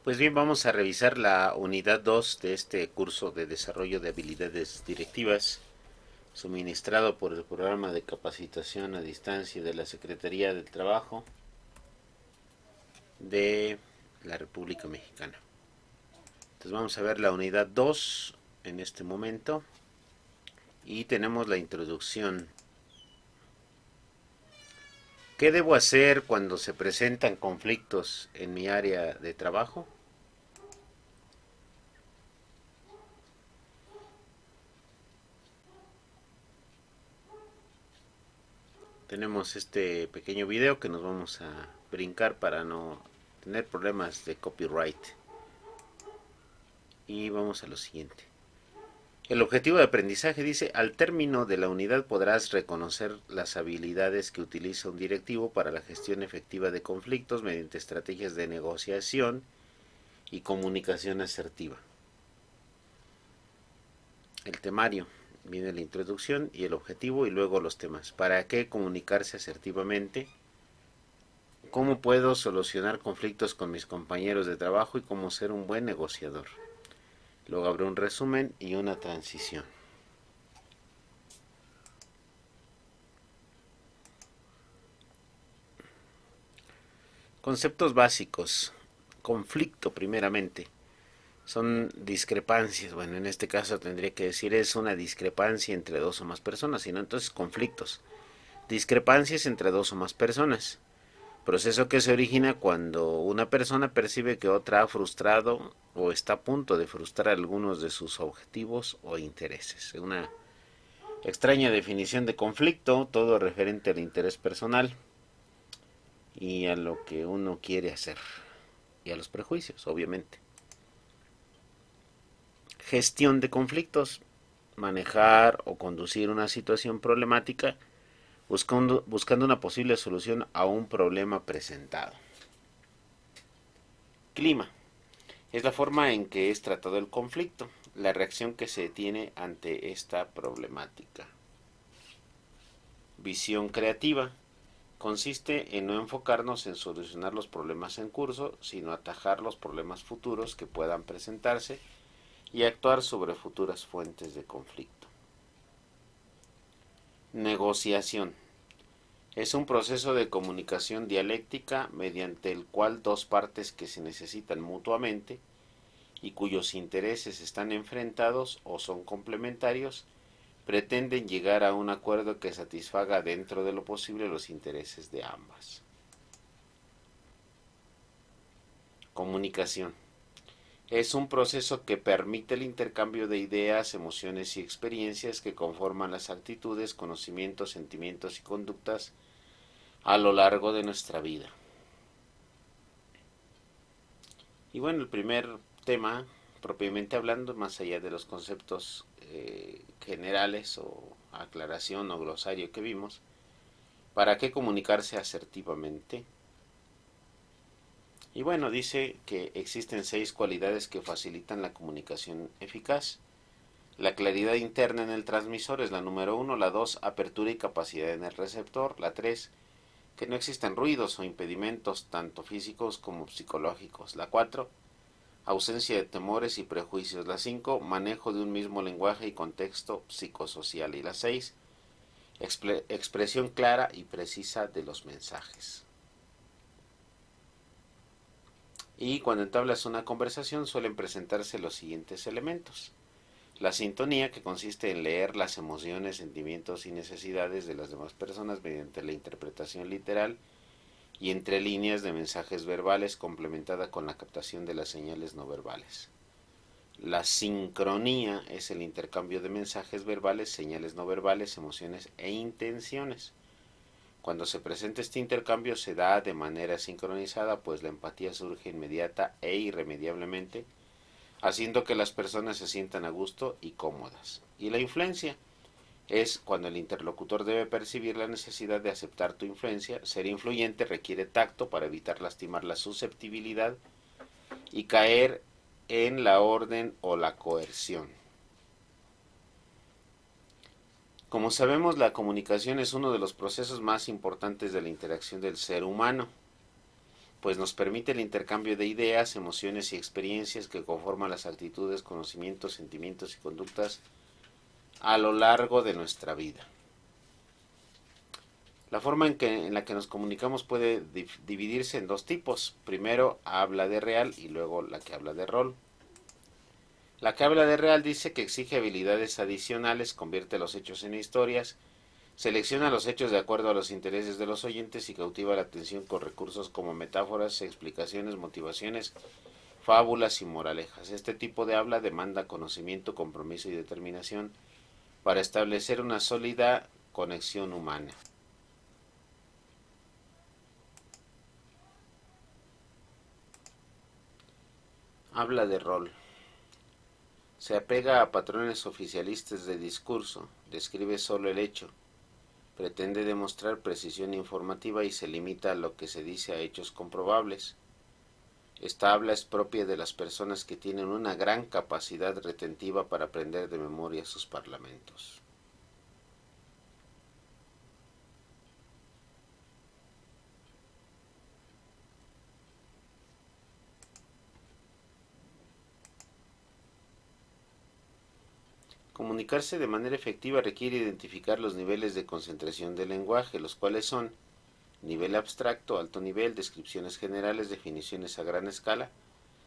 Pues bien, vamos a revisar la unidad 2 de este curso de desarrollo de habilidades directivas, suministrado por el programa de capacitación a distancia de la Secretaría del Trabajo de la República Mexicana. Entonces vamos a ver la unidad 2 en este momento y tenemos la introducción. ¿Qué debo hacer cuando se presentan conflictos en mi área de trabajo? Tenemos este pequeño video que nos vamos a brincar para no tener problemas de copyright. Y vamos a lo siguiente. El objetivo de aprendizaje dice: al término de la unidad podrás reconocer las habilidades que utiliza un directivo para la gestión efectiva de conflictos mediante estrategias de negociación y comunicación asertiva. El temario: viene la introducción y el objetivo y luego los temas. ¿Para qué comunicarse asertivamente? ¿Cómo puedo solucionar conflictos con mis compañeros de trabajo y cómo ser un buen negociador? Luego habrá un resumen y una transición. Conceptos básicos. Conflicto, primeramente. Son discrepancias. Bueno, en este caso tendría que decir es una discrepancia entre dos o más personas, sino entonces conflictos. Discrepancias entre dos o más personas. Proceso que se origina cuando una persona percibe que otra ha frustrado o está a punto de frustrar algunos de sus objetivos o intereses. Una extraña definición de conflicto, todo referente al interés personal y a lo que uno quiere hacer y a los prejuicios, obviamente. Gestión de conflictos: manejar o conducir una situación problemática buscando una posible solución a un problema presentado. Clima: es la forma en que es tratado el conflicto, la reacción que se tiene ante esta problemática. Visión creativa: consiste en no enfocarnos en solucionar los problemas en curso, sino atajar los problemas futuros que puedan presentarse y actuar sobre futuras fuentes de conflicto. Negociación: es un proceso de comunicación dialéctica mediante el cual dos partes que se necesitan mutuamente y cuyos intereses están enfrentados o son complementarios pretenden llegar a un acuerdo que satisfaga dentro de lo posible los intereses de ambas. Comunicación: es un proceso que permite el intercambio de ideas, emociones y experiencias que conforman las actitudes, conocimientos, sentimientos y conductas a lo largo de nuestra vida. Y bueno, el primer tema, propiamente hablando, más allá de los conceptos generales o aclaración o glosario que vimos, ¿para qué comunicarse asertivamente? Y bueno, dice que existen 6 cualidades que facilitan la comunicación eficaz. La claridad interna en el transmisor es la número 1, la 2, apertura y capacidad en el receptor, la 3, que no existen ruidos o impedimentos tanto físicos como psicológicos, la 4, ausencia de temores y prejuicios, la 5, manejo de un mismo lenguaje y contexto psicosocial, y la 6, expresión clara y precisa de los mensajes. Y cuando entablas una conversación suelen presentarse los siguientes elementos: la sintonía, que consiste en leer las emociones, sentimientos y necesidades de las demás personas mediante la interpretación literal y entre líneas de mensajes verbales, complementada con la captación de las señales no verbales. La sincronía es el intercambio de mensajes verbales, señales no verbales, emociones e intenciones. Cuando se presenta este intercambio se da de manera sincronizada, pues la empatía surge inmediata e irremediablemente, haciendo que las personas se sientan a gusto y cómodas. Y la influencia es cuando el interlocutor debe percibir la necesidad de aceptar tu influencia. Ser influyente requiere tacto para evitar lastimar la susceptibilidad y caer en la orden o la coerción. Como sabemos, la comunicación es uno de los procesos más importantes de la interacción del ser humano. pues nos permite el intercambio de ideas, emociones y experiencias que conforman las actitudes, conocimientos, sentimientos y conductas a lo largo de nuestra vida. La forma en la que nos comunicamos puede dividirse en dos tipos. Primero, habla de real y luego la que habla de rol. La que habla de real dice que exige habilidades adicionales, convierte los hechos en historias, selecciona los hechos de acuerdo a los intereses de los oyentes y cautiva la atención con recursos como metáforas, explicaciones, motivaciones, fábulas y moralejas. Este tipo de habla demanda conocimiento, compromiso y determinación para establecer una sólida conexión humana. Habla de rol. Se apega a patrones oficialistas de discurso, describe solo el hecho, pretende demostrar precisión informativa y se limita a lo que se dice a hechos comprobables. Esta habla es propia de las personas que tienen una gran capacidad retentiva para aprender de memoria sus parlamentos. Comunicarse de manera efectiva requiere identificar los niveles de concentración del lenguaje, los cuales son nivel abstracto, alto nivel, descripciones generales, definiciones a gran escala.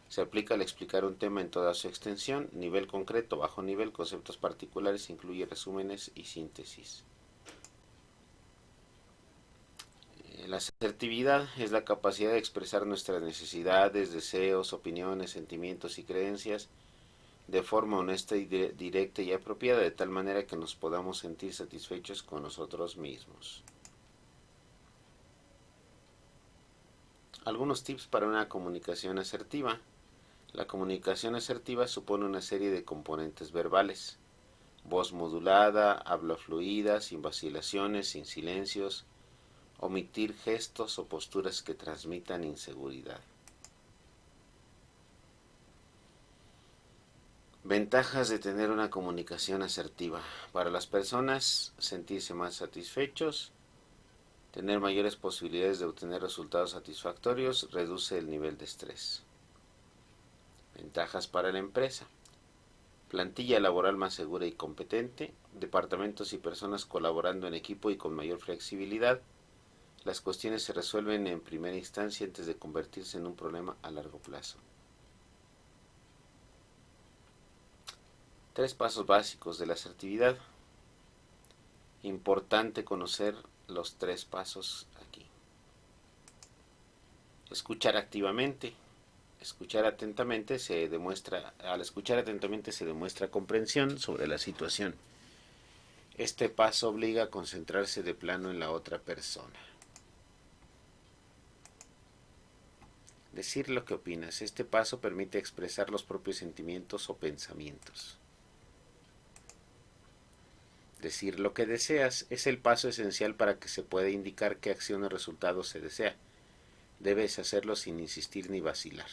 Se aplica al explicar un tema en toda su extensión. Nivel concreto, bajo nivel, conceptos particulares, incluye resúmenes y síntesis. La asertividad es la capacidad de expresar nuestras necesidades, deseos, opiniones, sentimientos y creencias de forma honesta y directa y apropiada, de tal manera que nos podamos sentir satisfechos con nosotros mismos. Algunos tips para una comunicación asertiva. La comunicación asertiva supone una serie de componentes verbales: voz modulada, habla fluida, sin vacilaciones, sin silencios, omitir gestos o posturas que transmitan inseguridad. Ventajas de tener una comunicación asertiva. Para las personas, sentirse más satisfechos, tener mayores posibilidades de obtener resultados satisfactorios, reduce el nivel de estrés. Ventajas para la empresa. Plantilla laboral más segura y competente, departamentos y personas colaborando en equipo y con mayor flexibilidad. Las cuestiones se resuelven en primera instancia antes de convertirse en un problema a largo plazo. 3 pasos básicos de la asertividad. Importante conocer los 3 pasos aquí. Escuchar activamente. Al escuchar atentamente se demuestra comprensión sobre la situación. Este paso obliga a concentrarse de plano en la otra persona. Decir lo que opinas. Este paso permite expresar los propios sentimientos o pensamientos. Decir lo que deseas es el paso esencial para que se pueda indicar qué acción o resultado se desea. Debes hacerlo sin insistir ni vacilar.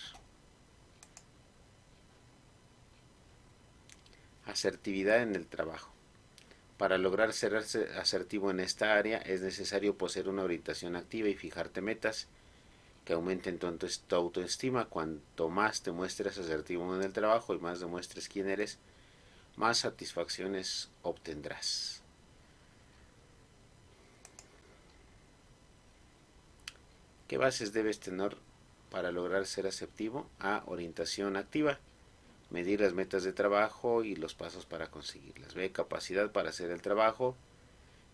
Asertividad en el trabajo. Para lograr ser asertivo en esta área es necesario poseer una orientación activa y fijarte metas que aumenten tu autoestima. Cuanto más te muestres asertivo en el trabajo y más demuestres quién eres, más satisfacciones obtendrás. ¿Qué bases debes tener para lograr ser asertivo? A. Orientación activa. Medir las metas de trabajo y los pasos para conseguirlas. B. Capacidad para hacer el trabajo.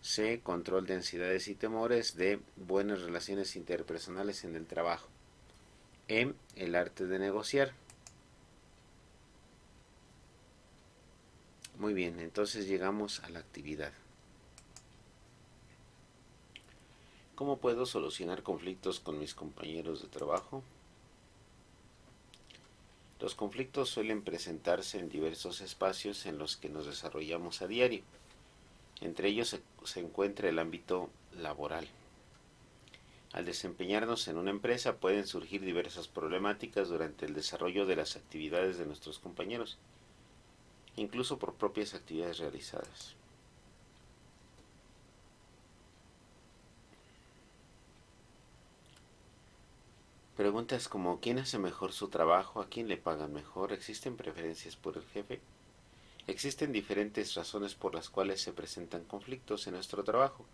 C. Control de ansiedades y temores. D. Buenas relaciones interpersonales en el trabajo. E. El arte de negociar. Muy bien, entonces llegamos a la actividad. ¿Cómo puedo solucionar conflictos con mis compañeros de trabajo? Los conflictos suelen presentarse en diversos espacios en los que nos desarrollamos a diario. Entre ellos se encuentra el ámbito laboral. Al desempeñarnos en una empresa pueden surgir diversas problemáticas durante el desarrollo de las actividades de nuestros compañeros, incluso por propias actividades realizadas. Preguntas como ¿quién hace mejor su trabajo? ¿A quién le pagan mejor? ¿Existen preferencias por el jefe? Existen diferentes razones por las cuales se presentan conflictos en nuestro trabajo.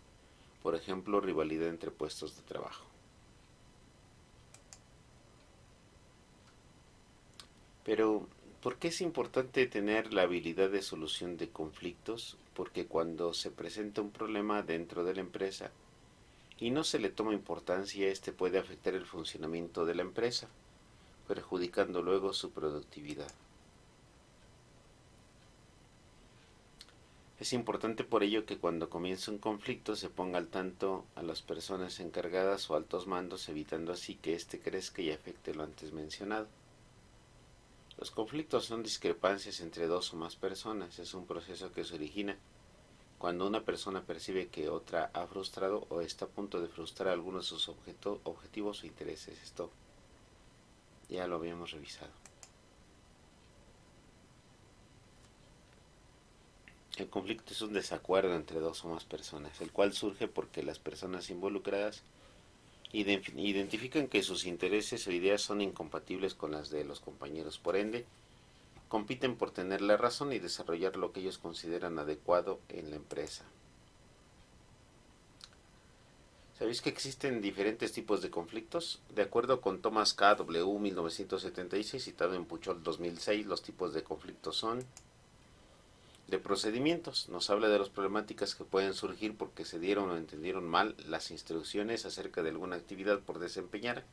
Por ejemplo, rivalidad entre puestos de trabajo. Pero, ¿por qué es importante tener la habilidad de solución de conflictos? Porque cuando se presenta un problema dentro de la empresa y no se le toma importancia, este puede afectar el funcionamiento de la empresa, perjudicando luego su productividad. Es importante por ello que cuando comience un conflicto se ponga al tanto a las personas encargadas o altos mandos, evitando así que éste crezca y afecte lo antes mencionado. Los conflictos son discrepancias entre dos o más personas. Es un proceso que se origina cuando una persona percibe que otra ha frustrado o está a punto de frustrar algunos de sus objetivos o intereses. Esto ya lo habíamos revisado. El conflicto es un desacuerdo entre dos o más personas, el cual surge porque las personas involucradas identifican que sus intereses o ideas son incompatibles con las de los compañeros. Por ende, compiten por tener la razón y desarrollar lo que ellos consideran adecuado en la empresa. ¿Sabéis que existen diferentes tipos de conflictos? De acuerdo con Thomas K. W. 1976, citado en Puchol 2006, los tipos de conflictos son de procedimientos. Nos habla de las problemáticas que pueden surgir porque se dieron o entendieron mal las instrucciones acerca de alguna actividad por desempeñar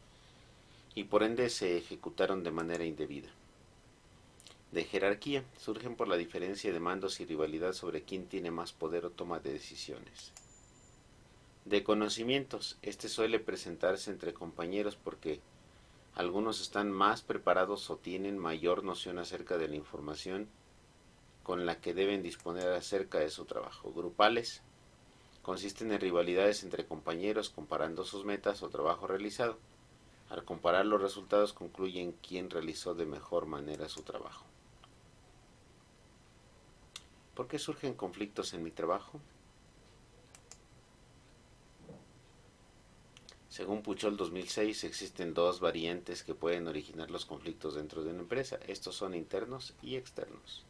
y por ende se ejecutaron de manera indebida. De jerarquía, surgen por la diferencia de mandos y rivalidad sobre quién tiene más poder o toma de decisiones. De conocimientos, este suele presentarse entre compañeros porque algunos están más preparados o tienen mayor noción acerca de la información con la que deben disponer acerca de su trabajo. Grupales, consisten en rivalidades entre compañeros comparando sus metas o trabajo realizado. Al comparar los resultados concluyen quién realizó de mejor manera su trabajo. ¿Por qué surgen conflictos en mi trabajo? Según Puchol 2006, existen dos variantes que pueden originar los conflictos dentro de una empresa. Estos son internos y externos.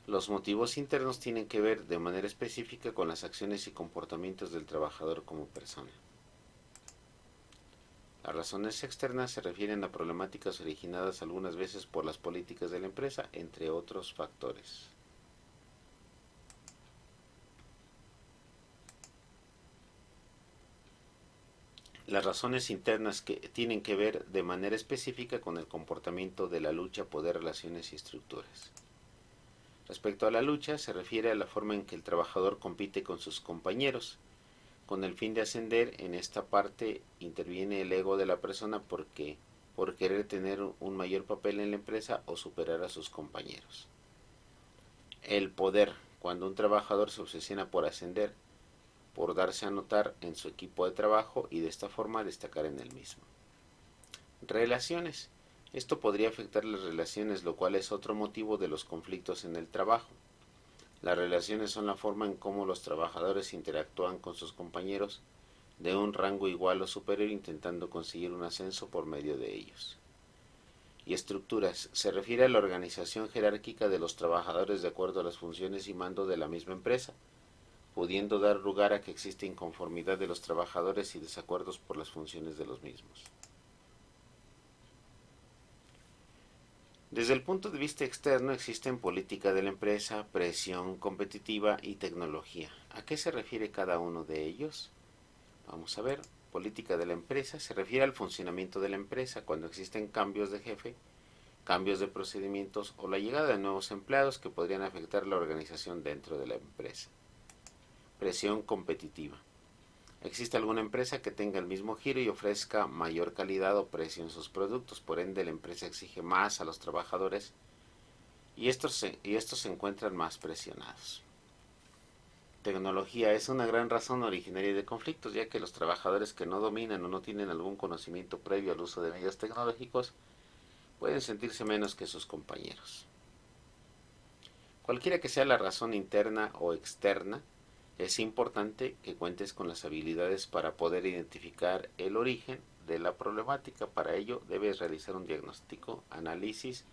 Los motivos internos tienen que ver de manera específica con las acciones y comportamientos del trabajador como persona. Las razones externas se refieren a problemáticas originadas algunas veces por las políticas de la empresa, entre otros factores. Las razones internas que tienen que ver de manera específica con el comportamiento de la lucha, poder, relaciones y estructuras. Respecto a la lucha, se refiere a la forma en que el trabajador compite con sus compañeros. Con el fin de ascender, en esta parte interviene el ego de la persona por querer tener un mayor papel en la empresa o superar a sus compañeros. El poder, cuando un trabajador se obsesiona por ascender, por darse a notar en su equipo de trabajo y de esta forma destacar en el mismo. Relaciones. Esto podría afectar las relaciones, lo cual es otro motivo de los conflictos en el trabajo. Las relaciones son la forma en cómo los trabajadores interactúan con sus compañeros de un rango igual o superior intentando conseguir un ascenso por medio de ellos. Y estructuras. Se refiere a la organización jerárquica de los trabajadores de acuerdo a las funciones y mando de la misma empresa, pudiendo dar lugar a que exista inconformidad de los trabajadores y desacuerdos por las funciones de los mismos. Desde el punto de vista externo existen política de la empresa, presión competitiva y tecnología. ¿A qué se refiere cada uno de ellos? Vamos a ver. Política de la empresa se refiere al funcionamiento de la empresa cuando existen cambios de jefe, cambios de procedimientos o la llegada de nuevos empleados que podrían afectar la organización dentro de la empresa. Presión competitiva. ¿Existe alguna empresa que tenga el mismo giro y ofrezca mayor calidad o precio en sus productos? Por ende, la empresa exige más a los trabajadores y estos se encuentran más presionados. Tecnología es una gran razón originaria de conflictos, ya que los trabajadores que no dominan o no tienen algún conocimiento previo al uso de medios tecnológicos pueden sentirse menos que sus compañeros. Cualquiera que sea la razón interna o externa, Es importante que cuentes con las habilidades para poder identificar el origen de la problemática. Para ello debes realizar un diagnóstico, análisis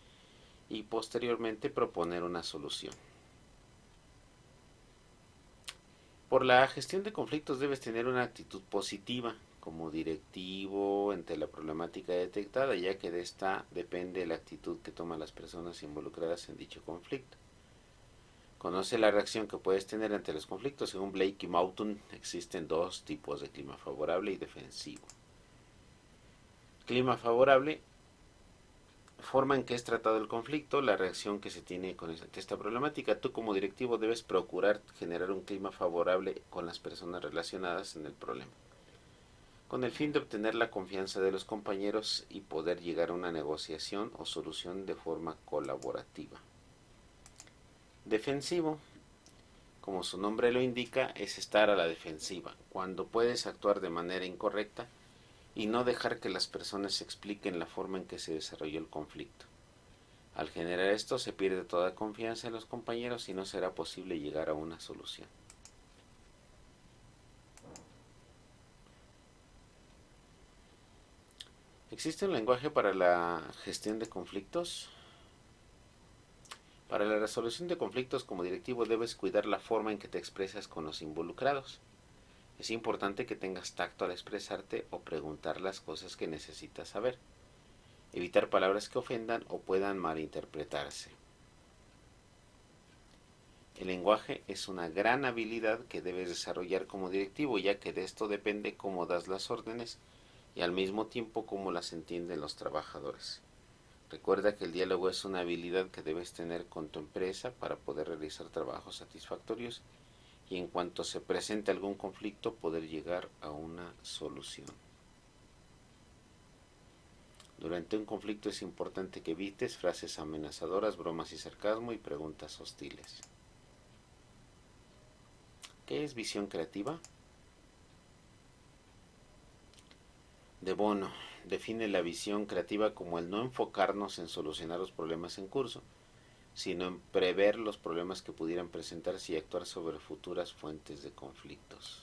y posteriormente proponer una solución. Por la gestión de conflictos debes tener una actitud positiva como directivo ante la problemática detectada, ya que de esta depende la actitud que toman las personas involucradas en dicho conflicto. Conoce la reacción que puedes tener ante los conflictos. Según Blake y Mouton, existen dos tipos de clima: favorable y defensivo. Clima favorable: forma en que es tratado el conflicto, la reacción que se tiene con esta problemática. Tú como directivo debes procurar generar un clima favorable con las personas relacionadas en el problema, con el fin de obtener la confianza de los compañeros y poder llegar a una negociación o solución de forma colaborativa. Defensivo: como su nombre lo indica, es estar a la defensiva, cuando puedes actuar de manera incorrecta y no dejar que las personas expliquen la forma en que se desarrolló el conflicto. Al generar esto se pierde toda confianza en los compañeros y no será posible llegar a una solución. ¿Existe un lenguaje para la gestión de conflictos? Para la resolución de conflictos como directivo debes cuidar la forma en que te expresas con los involucrados. Es importante que tengas tacto al expresarte o preguntar las cosas que necesitas saber. Evitar palabras que ofendan o puedan malinterpretarse. El lenguaje es una gran habilidad que debes desarrollar como directivo, ya que de esto depende cómo das las órdenes y al mismo tiempo cómo las entienden los trabajadores. Recuerda que el diálogo es una habilidad que debes tener con tu empresa para poder realizar trabajos satisfactorios y en cuanto se presente algún conflicto poder llegar a una solución. Durante un conflicto es importante que evites frases amenazadoras, bromas y sarcasmo y preguntas hostiles. ¿Qué es visión creativa? De Bono define la visión creativa como el no enfocarnos en solucionar los problemas en curso, sino en prever los problemas que pudieran presentarse y actuar sobre futuras fuentes de conflictos.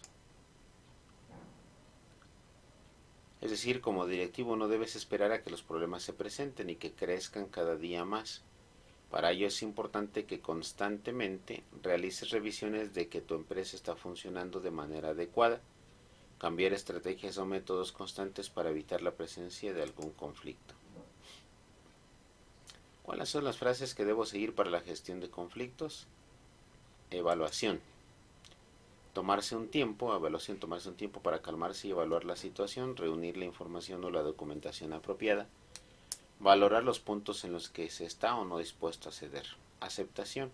Es decir, como directivo no debes esperar a que los problemas se presenten y que crezcan cada día más. Para ello es importante que constantemente realices revisiones de que tu empresa está funcionando de manera adecuada, cambiar estrategias o métodos constantes para evitar la presencia de algún conflicto. ¿Cuáles son las frases que debo seguir para la gestión de conflictos? Evaluación. Tomarse un tiempo para calmarse y evaluar la situación, reunir la información o la documentación apropiada, valorar los puntos en los que se está o no dispuesto a ceder. Aceptación.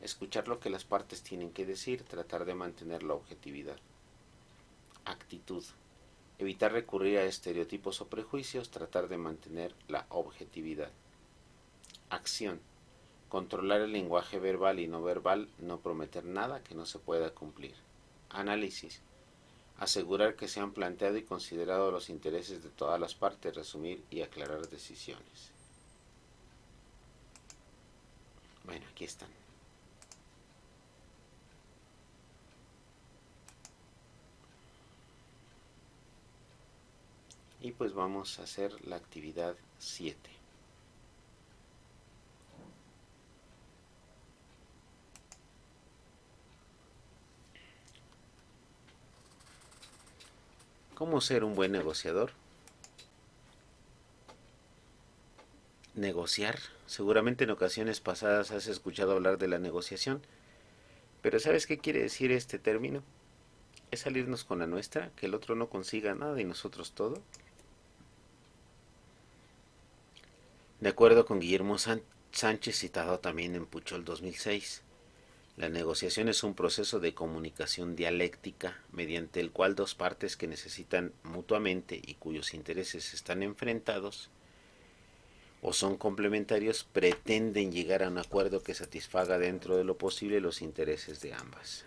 Escuchar lo que las partes tienen que decir, tratar de mantener la objetividad. Actitud. Evitar recurrir a estereotipos o prejuicios, tratar de mantener la objetividad. Acción. Controlar el lenguaje verbal y no verbal, no prometer nada que no se pueda cumplir. Análisis. Asegurar que se han planteado y considerado los intereses de todas las partes, resumir y aclarar decisiones. Bueno, aquí están. Y pues vamos a hacer la actividad 7. ¿Cómo ser un buen negociador? Negociar. Seguramente en ocasiones pasadas has escuchado hablar de la negociación, pero ¿sabes qué quiere decir este término? Es salirnos con la nuestra, que el otro no consiga nada y nosotros todo. De acuerdo con Guillermo Sánchez, citado también en Puchol 2006, la negociación es un proceso de comunicación dialéctica mediante el cual dos partes que necesitan mutuamente y cuyos intereses están enfrentados o son complementarios pretenden llegar a un acuerdo que satisfaga dentro de lo posible los intereses de ambas.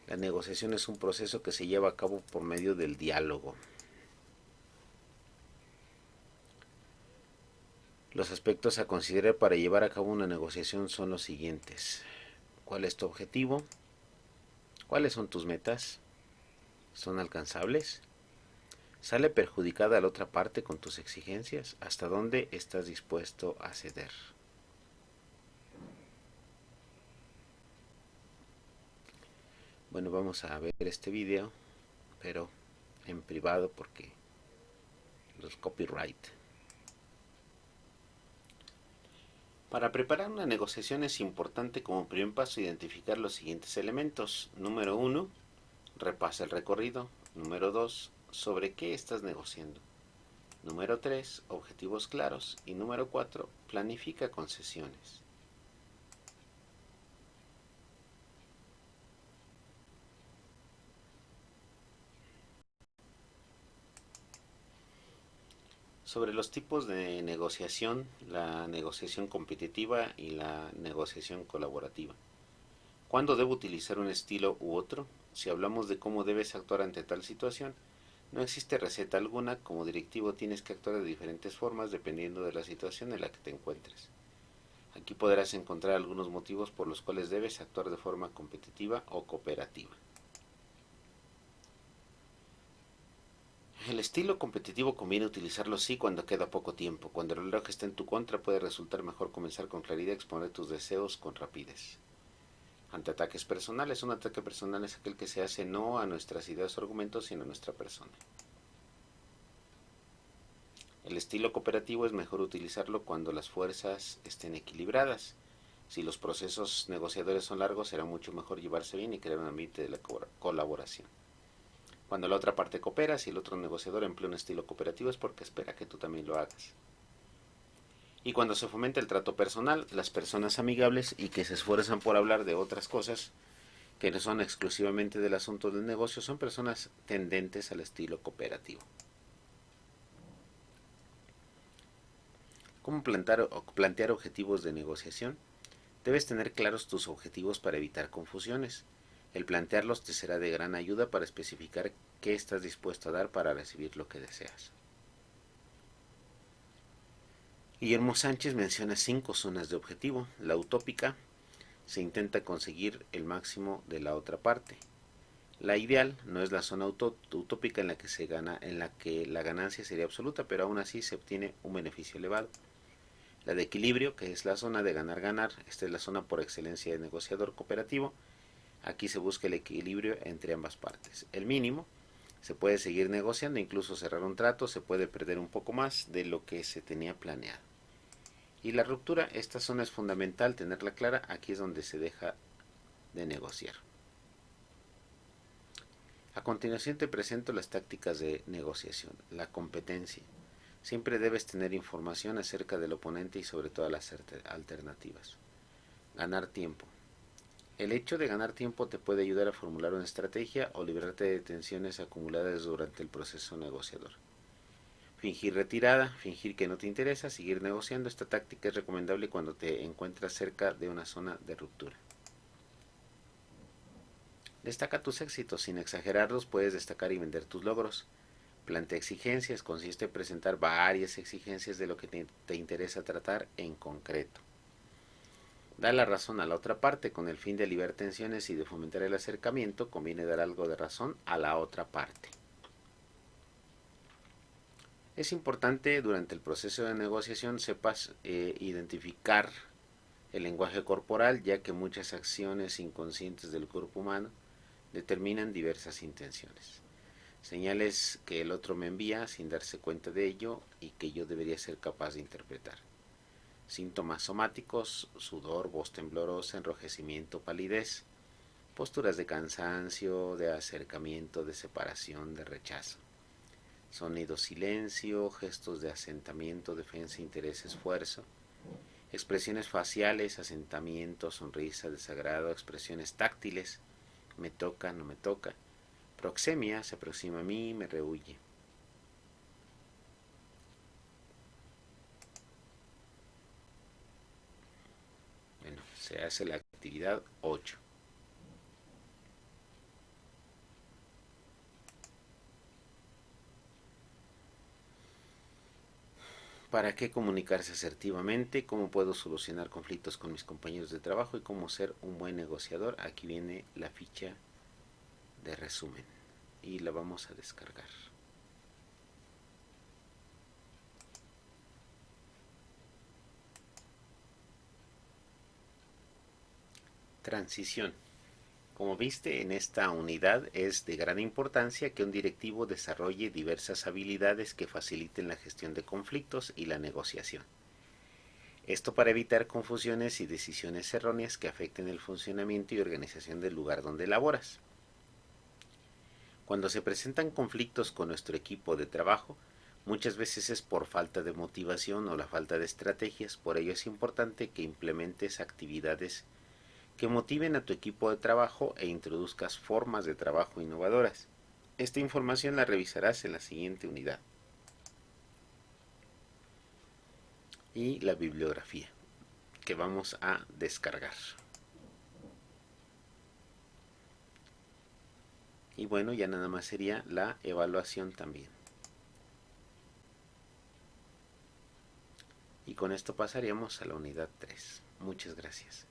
La negociación es un proceso que se lleva a cabo por medio del diálogo. Los aspectos a considerar para llevar a cabo una negociación son los siguientes. ¿Cuál es tu objetivo? ¿Cuáles son tus metas? ¿Son alcanzables? ¿Sale perjudicada la otra parte con tus exigencias? ¿Hasta dónde estás dispuesto a ceder? Bueno, vamos a ver este video, pero en privado porque los copyright. Para preparar una negociación es importante como primer paso identificar los siguientes elementos. Número 1, repasa el recorrido. Número 2, sobre qué estás negociando. Número 3, objetivos claros. Y número 4, planifica concesiones. Sobre los tipos de negociación, la negociación competitiva y la negociación colaborativa. ¿Cuándo debo utilizar un estilo u otro? Si hablamos de cómo debes actuar ante tal situación, no existe receta alguna. Como directivo tienes que actuar de diferentes formas dependiendo de la situación en la que te encuentres. Aquí podrás encontrar algunos motivos por los cuales debes actuar de forma competitiva o cooperativa. El estilo competitivo conviene utilizarlo sí cuando queda poco tiempo. Cuando el reloj está en tu contra puede resultar mejor comenzar con claridad y exponer tus deseos con rapidez. Ante ataques personales, un ataque personal es aquel que se hace no a nuestras ideas o argumentos, sino a nuestra persona. El estilo cooperativo es mejor utilizarlo cuando las fuerzas estén equilibradas. Si los procesos negociadores son largos, será mucho mejor llevarse bien y crear un ambiente de la colaboración. Cuando la otra parte coopera, si el otro negociador emplea un estilo cooperativo es porque espera que tú también lo hagas. Y cuando se fomenta el trato personal, las personas amigables y que se esfuerzan por hablar de otras cosas que no son exclusivamente del asunto del negocio son personas tendentes al estilo cooperativo. ¿Cómo plantear objetivos de negociación? Debes tener claros tus objetivos para evitar confusiones. El plantearlos te será de gran ayuda para especificar qué estás dispuesto a dar para recibir lo que deseas. Guillermo Sánchez menciona 5 zonas de objetivo. La utópica: se intenta conseguir el máximo de la otra parte. La ideal no es la zona utópica en la que la ganancia sería absoluta, pero aún así se obtiene un beneficio elevado. La de equilibrio, que es la zona de ganar-ganar, esta es la zona por excelencia de negociador cooperativo. Aquí se busca el equilibrio entre ambas partes. El mínimo: se puede seguir negociando, incluso cerrar un trato, se puede perder un poco más de lo que se tenía planeado. Y la ruptura: esta zona es fundamental tenerla clara, aquí es donde se deja de negociar. A continuación te presento las tácticas de negociación. La competencia: siempre debes tener información acerca del oponente y sobre todas las alternativas. Ganar tiempo: el hecho de ganar tiempo te puede ayudar a formular una estrategia o librarte de tensiones acumuladas durante el proceso negociador. Fingir retirada: fingir que no te interesa seguir negociando. Esta táctica es recomendable cuando te encuentras cerca de una zona de ruptura. Destaca tus éxitos. Sin exagerarlos, puedes destacar y vender tus logros. Plantea exigencias: consiste en presentar varias exigencias de lo que te interesa tratar en concreto. Da la razón a la otra parte. Con el fin de aliviar tensiones y de fomentar el acercamiento, conviene dar algo de razón a la otra parte. Es importante durante el proceso de negociación sepas identificar el lenguaje corporal, ya que muchas acciones inconscientes del cuerpo humano determinan diversas intenciones. Señales que el otro me envía sin darse cuenta de ello y que yo debería ser capaz de interpretar. Síntomas somáticos: sudor, voz temblorosa, enrojecimiento, palidez. Posturas de cansancio, de acercamiento, de separación, de rechazo. Sonido: silencio, gestos de asentamiento, defensa, interés, esfuerzo. Expresiones faciales: asentamiento, sonrisa, desagrado. Expresiones táctiles: me toca, no me toca. Proxemia: se aproxima a mí, me rehúye. Bueno, se hace la actividad 8. ¿Para qué comunicarse asertivamente? ¿Cómo puedo solucionar conflictos con mis compañeros de trabajo? ¿Y cómo ser un buen negociador? Aquí viene la ficha de resumen y la vamos a descargar. Transición. Como viste, en esta unidad es de gran importancia que un directivo desarrolle diversas habilidades que faciliten la gestión de conflictos y la negociación. Esto para evitar confusiones y decisiones erróneas que afecten el funcionamiento y organización del lugar donde laboras. Cuando se presentan conflictos con nuestro equipo de trabajo, muchas veces es por falta de motivación o la falta de estrategias. Por ello es importante que implementes actividades que motiven a tu equipo de trabajo e introduzcas formas de trabajo innovadoras. Esta información la revisarás en la siguiente unidad. Y la bibliografía que vamos a descargar. Y bueno, ya nada más sería la evaluación también. Y con esto pasaríamos a la unidad 3. Muchas gracias.